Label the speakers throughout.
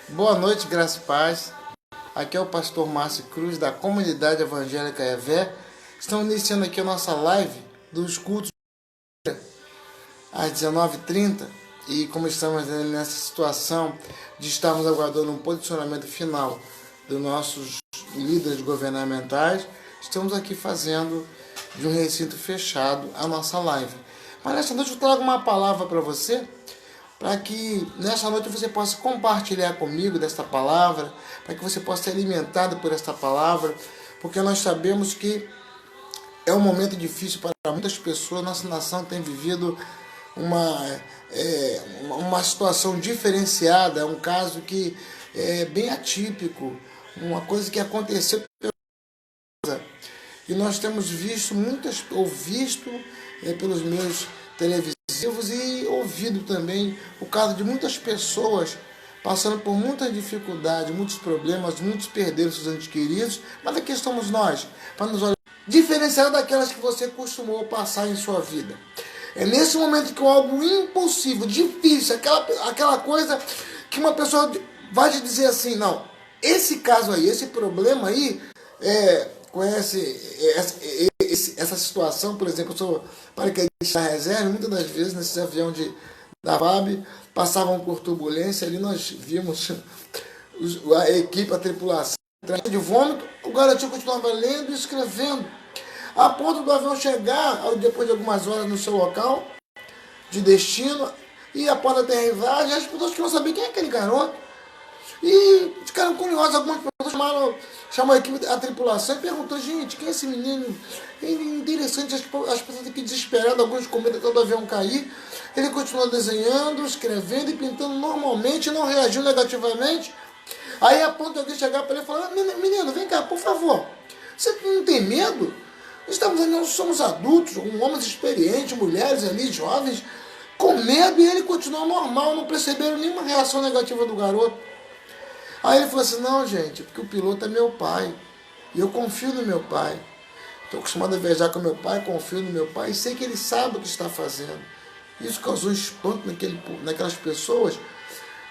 Speaker 1: Boa noite, graça e paz. Aqui é o pastor Márcio Cruz, da Comunidade Evangélica EVÉ. Estamos iniciando aqui a nossa live dos cultos às 19h30. E como estamos nessa situação de estarmos aguardando um posicionamento final dos nossos líderes governamentais, estamos aqui fazendo de um recinto fechado a nossa live. Mas nessa noite eu trago uma palavra para você, para que nessa noite você possa compartilhar comigo desta palavra, para que você possa ser alimentado por esta palavra, porque nós sabemos que é um momento difícil para muitas pessoas. Nossa nação tem vivido uma situação diferenciada, um caso que é bem atípico, uma coisa que aconteceu e nós temos visto pelos meios televisivos e ouvido também o caso de muitas pessoas passando por muita dificuldade, muitos problemas, muitos perderam seus entes queridos, mas aqui estamos nós, para nos olhar diferenciado daquelas que você costumou passar em sua vida. É nesse momento que algo impossível, difícil, aquela coisa que uma pessoa vai te dizer assim, não, esse caso aí, esse problema aí, essa situação, por exemplo, eu sou paraquedista da reserva, muitas das vezes nesse avião da FAB passavam por turbulência, ali nós vimos a equipe, a tripulação de vômito, o garotinho continuava lendo e escrevendo, a ponto do avião chegar, depois de algumas horas no seu local de destino, e após a aterrissagem, as pessoas queriam saber quem é aquele garoto. E ficaram curiosas, algumas pessoas chamou a equipe, a tripulação e perguntou, gente, quem é esse menino? É interessante, as pessoas aqui desesperadas, alguns com medo do avião cair. Ele continuou desenhando, escrevendo e pintando normalmente, não reagiu negativamente. Aí a ponto de alguém chegar para ele e falar, menino, vem cá, por favor, você não tem medo? Nós somos adultos, homens experientes, mulheres ali, jovens, com medo, e ele continuou normal, não perceberam nenhuma reação negativa do garoto. Aí ele falou assim, não, gente, porque o piloto é meu pai, e eu confio no meu pai. Estou acostumado a viajar com meu pai, confio no meu pai, e sei que ele sabe o que está fazendo. Isso causou espanto naquelas pessoas,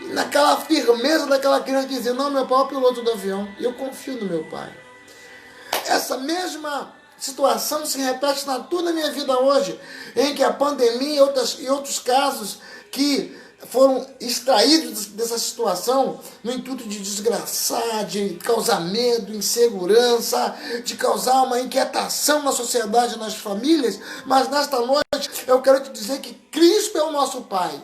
Speaker 1: e naquela firmeza daquela criança dizer, não, meu pai é o piloto do avião, e eu confio no meu pai. Essa mesma situação se repete na toda a minha vida hoje, em que a pandemia e outros casos que foram extraídos dessa situação no intuito de desgraçar, de causar medo, insegurança, de causar uma inquietação na sociedade, nas famílias. Mas nesta noite eu quero te dizer que Cristo é o nosso Pai.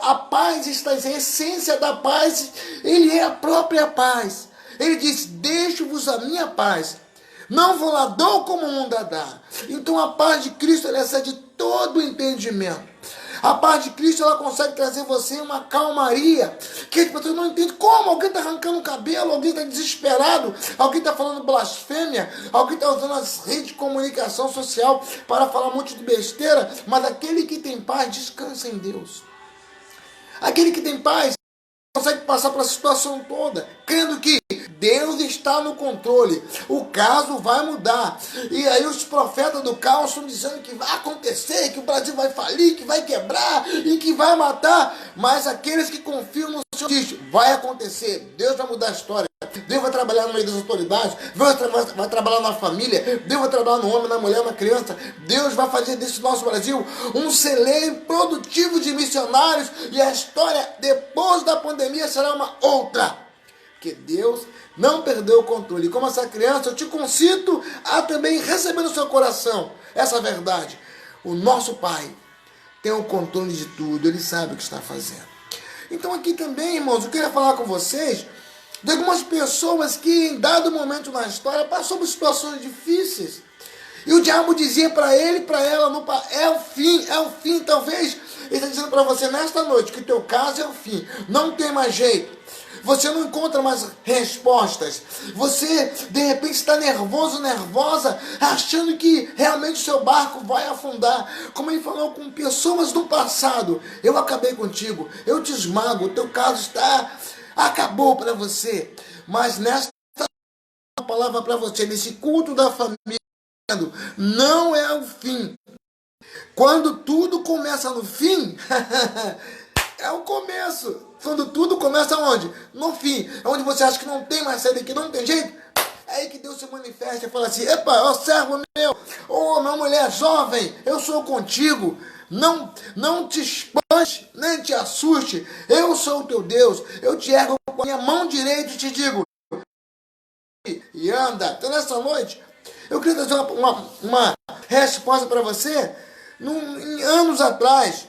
Speaker 1: A paz está em essência da paz, Ele é a própria paz. Ele diz, deixo-vos a minha paz, não vou lá, dou como o mundo a dá. Então a paz de Cristo, ela excede todo o entendimento. A paz de Cristo, ela consegue trazer você uma calmaria, que as pessoas não entendem como. Alguém está arrancando o cabelo, alguém está desesperado, alguém está falando blasfêmia, alguém está usando as redes de comunicação social para falar um monte de besteira, mas aquele que tem paz, descansa em Deus. Aquele que tem paz consegue passar pela situação toda, crendo que Deus está no controle, o caso vai mudar. E aí os profetas do caos estão dizendo que vai acontecer, que o Brasil vai falir, que vai quebrar e que vai matar. Mas aqueles que confiam no Senhor dizem, vai acontecer, Deus vai mudar a história. Deus vai trabalhar no meio das autoridades, Deus vai trabalhar na família, Deus vai trabalhar no homem, na mulher, na criança. Deus vai fazer desse nosso Brasil um celeiro produtivo de missionários, e a história depois da pandemia será uma outra. Porque Deus não perdeu o controle. E como essa criança, eu te concito a também receber no seu coração essa verdade. O nosso Pai tem o controle de tudo, Ele sabe o que está fazendo. Então aqui também, irmãos, eu queria falar com vocês de algumas pessoas que em dado momento na história passou por situações difíceis. E o diabo dizia para ele e para ela, é o fim, talvez ele está dizendo para você nesta noite que o teu caso é o fim, não tem mais jeito. Você não encontra mais respostas. Você, de repente, está nervoso, nervosa, achando que realmente o seu barco vai afundar. Como ele falou com pessoas do passado. Eu acabei contigo, eu te esmago, o teu caso acabou para você. Mas nesta palavra para você, nesse culto da família, não é o fim. Quando tudo começa no fim, É o começo. Quando tudo começa onde? No fim. É onde você acha que não tem mais saída, que não tem jeito. É aí que Deus se manifesta e fala assim: epa, ó servo meu, ô minha mulher jovem, eu sou contigo. Não te espante, nem te assuste. Eu sou o teu Deus. Eu te ergo com a minha mão direita e te digo: e anda. Então nessa noite, eu queria trazer uma resposta para você. Em anos atrás,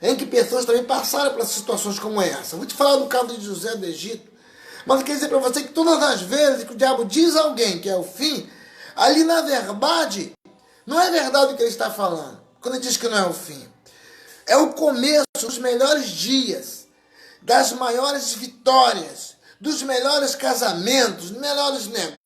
Speaker 1: em que pessoas também passaram por situações como essa. Vou te falar do caso de José do Egito, mas eu quero dizer para você que todas as vezes que o diabo diz a alguém que é o fim, ali na verdade, não é verdade o que ele está falando, quando ele diz que não é o fim. É o começo dos melhores dias, das maiores vitórias, dos melhores casamentos, melhores negócios,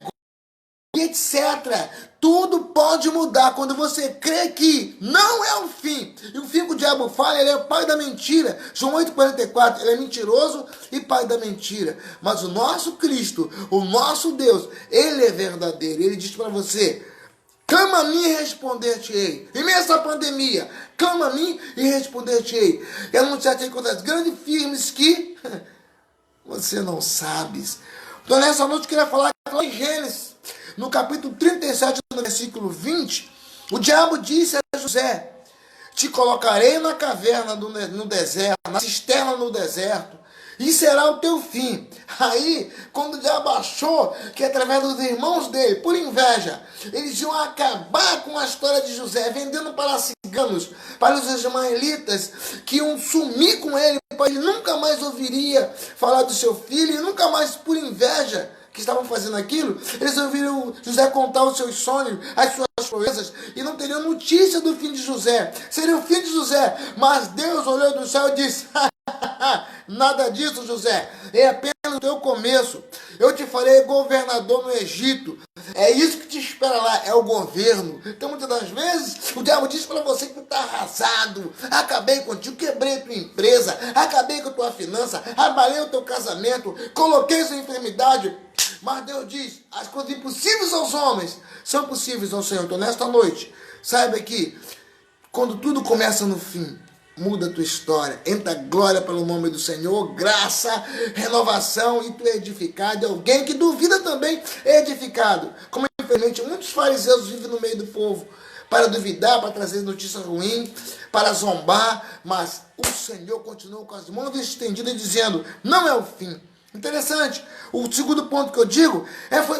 Speaker 1: etc. Tudo pode mudar quando você crê que não é o fim. E o fim que o diabo fala, ele é o pai da mentira. João 8,44, ele é mentiroso e pai da mentira. Mas o nosso Cristo, o nosso Deus, ele é verdadeiro. Ele diz para você: clama a mim e responder-te-ei. Em meio a essa pandemia, clama a mim e responder-te-ei. E anunciar-te coisas grandes e firmes que você não sabes. Então nessa noite eu queria falar em Gênesis. No capítulo 37, no versículo 20, o diabo disse a José: te colocarei na caverna no deserto, na cisterna no deserto, e será o teu fim. Aí, quando o diabo achou que através dos irmãos dele, por inveja, eles iam acabar com a história de José, vendendo para ciganos, para os ismaelitas, que iam sumir com ele, para ele nunca mais ouviria falar do seu filho, e nunca mais, por inveja, que estavam fazendo aquilo, eles ouviram José contar os seus sonhos, as suas proezas, e não teriam notícia do fim de José. Seria o fim de José, mas Deus olhou do céu e disse: nada disso, José, é apenas o teu começo. Eu te farei governador no Egito. É isso que te espera lá, é o governo. Então muitas das vezes o diabo diz para você que está arrasado. Acabei contigo, quebrei tua empresa, acabei com a tua finança, abalei o teu casamento, coloquei sua enfermidade. Mas Deus diz: as coisas impossíveis aos homens são possíveis ao Senhor. Então nesta noite, saiba que quando tudo começa no fim, muda a tua história, entra glória pelo nome do Senhor, graça, renovação, e tu é edificado. E alguém que duvida também é edificado. Como infelizmente muitos fariseus vivem no meio do povo, para duvidar, para trazer notícia ruim, para zombar, mas o Senhor continua com as mãos estendidas dizendo: não é o fim. Interessante. O segundo ponto que eu digo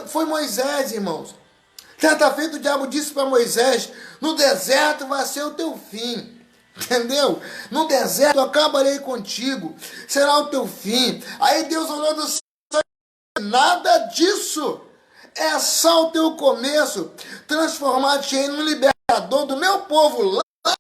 Speaker 1: foi Moisés, irmãos. Certa feita o diabo disse para Moisés: no deserto vai ser o teu fim. Entendeu? No deserto eu acabarei contigo. Será o teu fim. Aí Deus olhou do céu: nada disso. É só o teu começo. Transformar-te em um libertador do meu povo lá.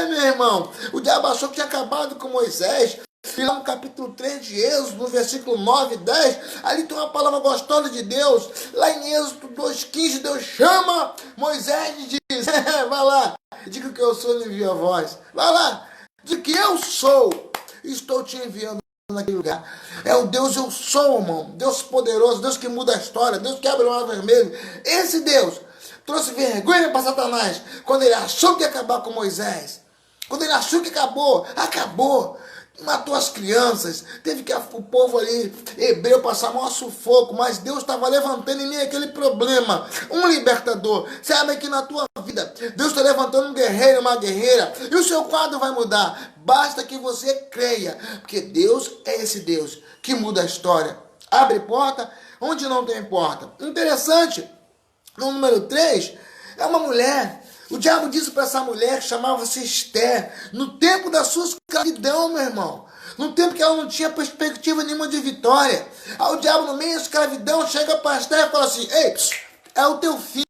Speaker 1: Meu irmão. O diabo achou que tinha acabado com Moisés. E lá no capítulo 3 de Êxodo, no versículo 9 e 10, ali tem uma palavra gostosa de Deus. Lá em Êxodo 2,15, Deus chama Moisés e diz: vai lá, diga que eu sou e envio a voz. Vai lá, diga que eu sou, estou te enviando naquele lugar. É o Deus eu sou, irmão. Deus poderoso, Deus que muda a história, Deus que abre o mar vermelho. Esse Deus trouxe vergonha para Satanás quando ele achou que ia acabar com Moisés. Quando ele achou que acabou. Matou as crianças, teve que o povo ali, hebreu, passar maior sufoco, mas Deus estava levantando em mim aquele problema, um libertador. Sabe que na tua vida, Deus está levantando um guerreiro, uma guerreira, e o seu quadro vai mudar. Basta que você creia, porque Deus é esse Deus que muda a história. Abre porta onde não tem porta. Interessante, no número 3, é uma mulher. O diabo disse para essa mulher, que chamava-se Esther, no tempo da sua escravidão, meu irmão. No tempo que ela não tinha perspectiva nenhuma de vitória. Aí o diabo, no meio da escravidão, chega para Esther e fala assim: ei, é o teu fim.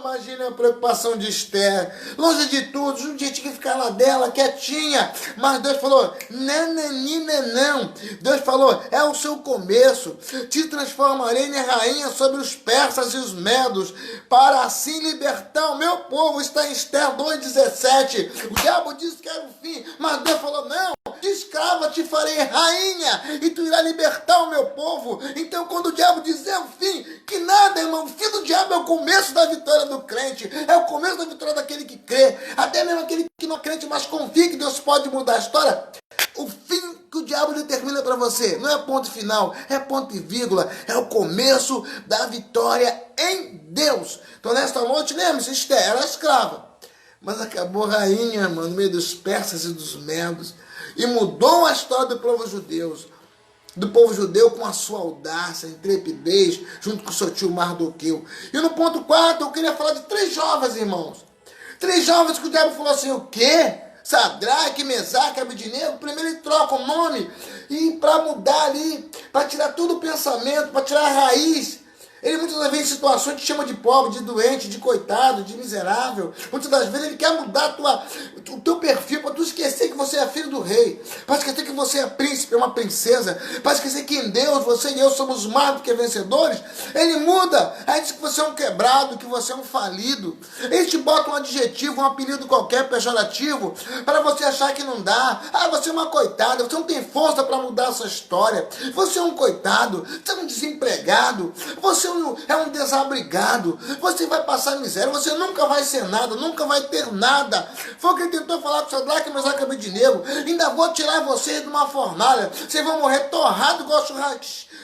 Speaker 1: Imagina a preocupação de Esther. Longe de tudo, um dia tinha que ficar lá dela, quietinha. Mas Deus falou: não. Deus falou: é o seu começo. Te transformarei em rainha sobre os persas e os medos, para assim libertar o meu povo. Está em Esther 2,17. O diabo disse que era o fim, mas Deus falou: não, de escrava te farei rainha e tu irás libertar o meu povo. Então, quando o diabo dizer o fim, que nada, irmão, o fim do diabo é o começo da vitória do crente, é o começo da vitória daquele que crê, até mesmo aquele que não é crente, mas confia que Deus pode mudar a história. O fim que o diabo determina para você não é ponto final, é ponto e vírgula, é o começo da vitória em Deus. Então, nesta noite, lembre-se, Esther era escrava, mas acabou rainha, mano, no meio dos persas e dos medos, e mudou a história do povo judeu com a sua audácia, intrepidez, junto com seu tio Mardoqueu. E no ponto 4, eu queria falar de 3 jovens, irmãos. 3 jovens que o diabo falou assim, o quê? Sadraque, Mesaque, Abednego. Primeiro ele troca o nome, e para mudar ali, para tirar todo o pensamento, para tirar a raiz. Ele muitas das vezes em situações te chama de pobre, de doente, de coitado, de miserável. Muitas das vezes ele quer mudar o teu perfil para tu esquecer que você é filho do rei. Para esquecer que você é príncipe, é uma princesa. Para esquecer que em Deus você e eu somos mais do que vencedores. Ele muda. Aí diz que você é um quebrado, que você é um falido. Ele te bota um adjetivo, um apelido qualquer, pejorativo, para você achar que não dá. Ah, você é uma coitada, você não tem força para mudar essa história. Você é um coitado, você é um desempregado, você é um desabrigado, você vai passar miséria, você nunca vai ser nada, nunca vai ter nada. Foi o que ele tentou falar com Sadraque, Mesaque e Abednego. Ainda vou tirar vocês de uma fornalha, vocês vão morrer torrado igual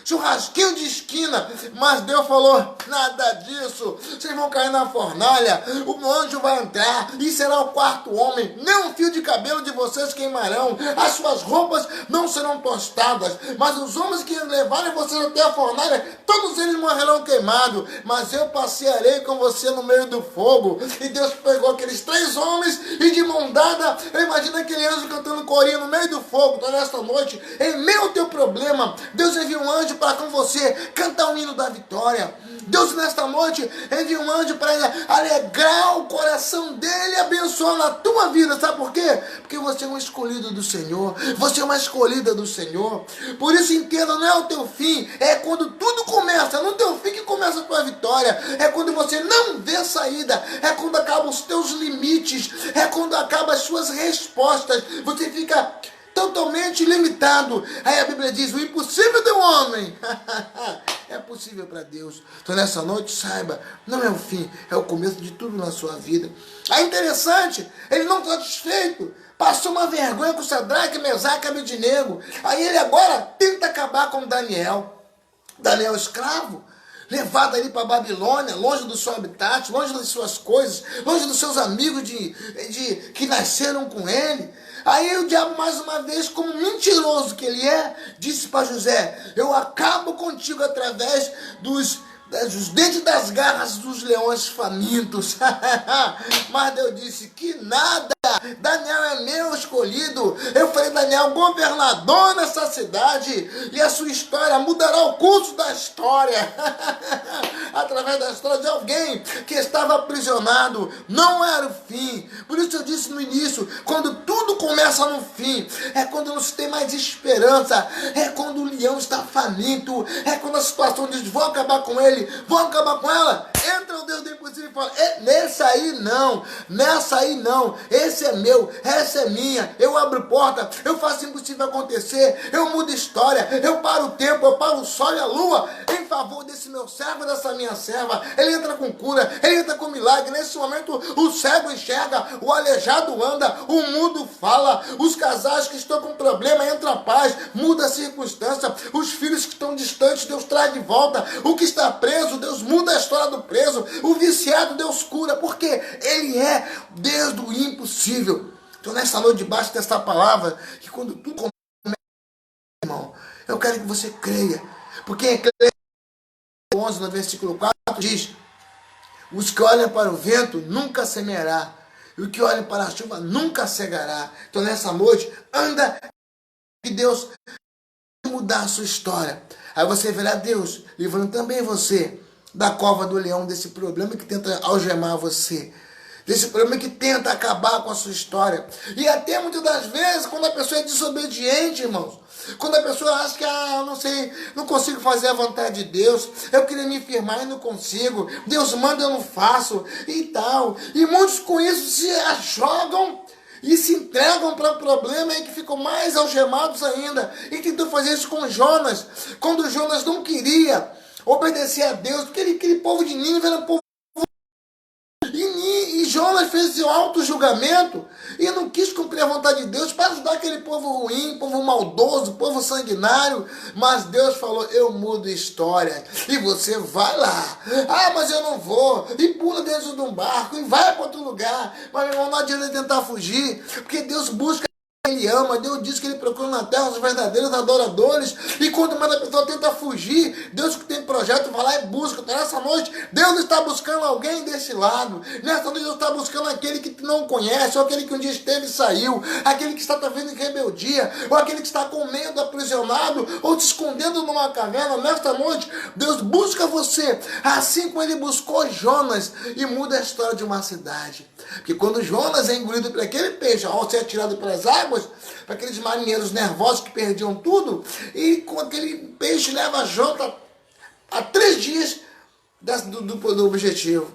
Speaker 1: churrasquinho de esquina. Mas Deus falou, nada disso, vocês vão cair na fornalha, o anjo vai entrar e será o 4º homem, nem um fio de cabelo de vocês queimarão, as suas roupas não serão tostadas, mas os homens que levarem vocês até a fornalha, todos eles morrerão queimados, mas eu passearei com você no meio do fogo. E Deus pegou aqueles 3 homens e de mão dada, eu imagino aquele anjo cantando corinho no meio do fogo. Então nesta noite, em meio ao teu problema, Deus envia um anjo para com você cantar o hino da vitória. Deus nesta noite envia um anjo para alegrar o coração dele e abençoar a tua vida. Sabe por quê? Porque você é um escolhido do Senhor, você é uma escolhida do Senhor. Por isso entenda, não é o teu fim, é quando tudo começa, é no teu fim que começa a tua vitória, é quando você não vê saída, é quando acabam os teus limites, é quando acabam as suas respostas, você fica totalmente limitado. Aí a Bíblia diz, o impossível do homem é possível para Deus. Então nessa noite, saiba, não é o fim, é o começo de tudo na sua vida. É interessante, ele não está satisfeito, passou uma vergonha com Sadraque, Mesaque e Abednego. Aí ele agora tenta acabar com Daniel escravo, levado ali para a Babilônia, longe do seu habitat, longe das suas coisas, longe dos seus amigos que nasceram com ele. Aí o diabo, mais uma vez, como mentiroso que ele é, disse para José, eu acabo contigo através dos dentes das garras dos leões famintos. Mas Deus disse que nada, Daniel é meu escolhido. Eu farei Daniel governador nessa cidade, e a sua história mudará o curso da história. Através da história de alguém que estava aprisionado. Não era o fim. Por isso eu disse no início, quando tudo começa no fim, é quando não se tem mais esperança, é quando o leão está faminto, é quando a situação diz, vou acabar com ele, vou acabar com ela. Entra o Deus do impossível e fala, nessa aí não, esse é meu, essa é minha, eu abro porta, eu faço o impossível acontecer, eu mudo história, eu paro o tempo, eu paro o sol e a lua em favor desse meu servo, dessa minha serva. Ele entra com cura, ele entra com milagre. Nesse momento o cego enxerga, o aleijado anda, o mudo fala, os casais que estão com problema entra a paz, muda a circunstância, os filhos que estão distantes Deus traz de volta, o que está preso Deus muda a história do preso, o viciado Deus cura, porque ele é Deus do impossível. Então nessa noite, debaixo dessa palavra, que quando tudo começa, irmão, eu quero que você creia, porque em Eclesiastes 11, no versículo 4, diz, os que olham para o vento nunca semeará, e o que olha para a chuva nunca cegará. Então nessa noite, anda, que Deus vai mudar a sua história. Aí você verá Deus livrando também você da cova do leão, desse problema que tenta algemar você, desse problema que tenta acabar com a sua história. E até muitas das vezes, quando a pessoa é desobediente, irmãos, quando a pessoa acha que, eu não sei, não consigo fazer a vontade de Deus, eu queria me firmar e não consigo, Deus manda, eu não faço, e tal. E muitos com isso se jogam e se entregam para o problema e que ficam mais algemados ainda. E tentou fazer isso com Jonas, quando Jonas não queria obedecer a Deus, porque aquele povo de Nínive era um povo. E Jonas fez esse auto-julgamento e não quis cumprir a vontade de Deus para ajudar aquele povo ruim, povo maldoso, povo sanguinário. Mas Deus falou, eu mudo história e você vai lá. Ah, mas eu não vou. E pula dentro de um barco e vai para outro lugar. Mas meu irmão, não adianta tentar fugir, porque Deus busca. Ele ama, Deus diz que ele procura na terra os verdadeiros adoradores, e quando mais a pessoa tenta fugir, Deus que tem projeto vai lá e busca. Então, nessa noite, Deus está buscando alguém desse lado, nessa noite Deus está buscando aquele que não conhece, ou aquele que um dia esteve e saiu, aquele que está vivendo em rebeldia, ou aquele que está com medo, aprisionado, ou te escondendo numa caverna. Nesta noite, Deus busca você, assim como ele buscou Jonas, e muda a história de uma cidade. Porque quando Jonas é engolido por aquele peixe, ao ser atirado pelas águas, para aqueles marinheiros nervosos que perdiam tudo, e com aquele peixe leva Jonas a 3 dias do objetivo.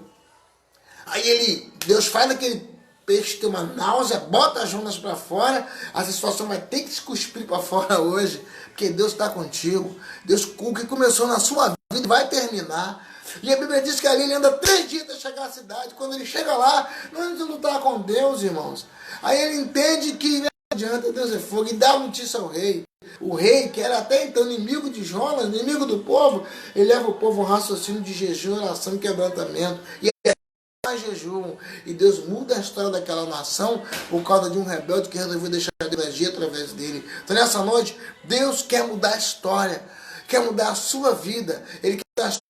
Speaker 1: Aí Deus faz aquele peixe ter uma náusea, bota Jonas para fora. A situação vai ter que se cuspir para fora hoje, porque Deus está contigo. Deus, o que começou na sua vida vai terminar. E a Bíblia diz que ali ele anda 3 dias até chegar à cidade. Quando ele chega lá, não está com Deus, irmãos. Aí ele entende que não adianta, Deus é fogo, e dá notícia ao rei. O rei, que era até então inimigo de Jonas, inimigo do povo, ele leva o povo a um raciocínio de jejum, oração e quebrantamento. E mais jejum. E Deus muda a história daquela nação por causa de um rebelde que resolveu deixar Deus agir através dele. Então nessa noite, Deus quer mudar a história, quer mudar a sua vida. Ele quer mudar a história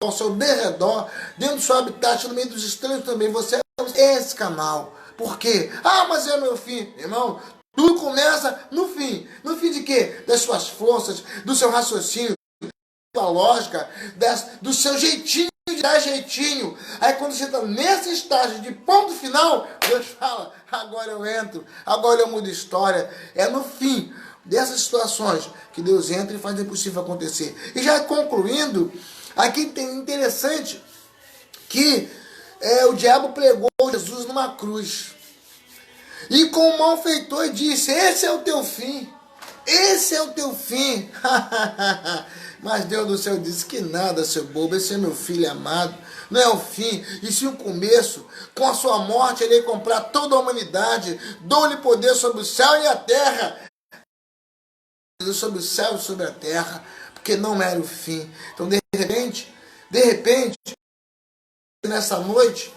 Speaker 1: ao seu derredor, dentro do seu habitat, no meio dos estranhos também. Você é esse canal. Por quê? Ah, mas é meu fim. Irmão, tudo começa no fim. No fim de quê? Das suas forças, do seu raciocínio, da sua lógica, do seu jeitinho de dar jeitinho. Aí quando você está nesse estágio de ponto final, Deus fala, agora eu entro, agora eu mudo história. É no fim dessas situações que Deus entra e faz o impossível acontecer. E já concluindo, aqui tem interessante que o diabo pregou Jesus numa cruz. E com o malfeitor disse, esse é o teu fim. Esse é o teu fim. Mas Deus do céu disse que nada, seu bobo, esse é meu filho amado. Não é o fim, e sim o começo. Com a sua morte ele ia comprar toda a humanidade. Dou-lhe poder sobre o céu e a terra. Sobre o céu e sobre a terra. Porque não era o fim. Então de repente, nessa noite,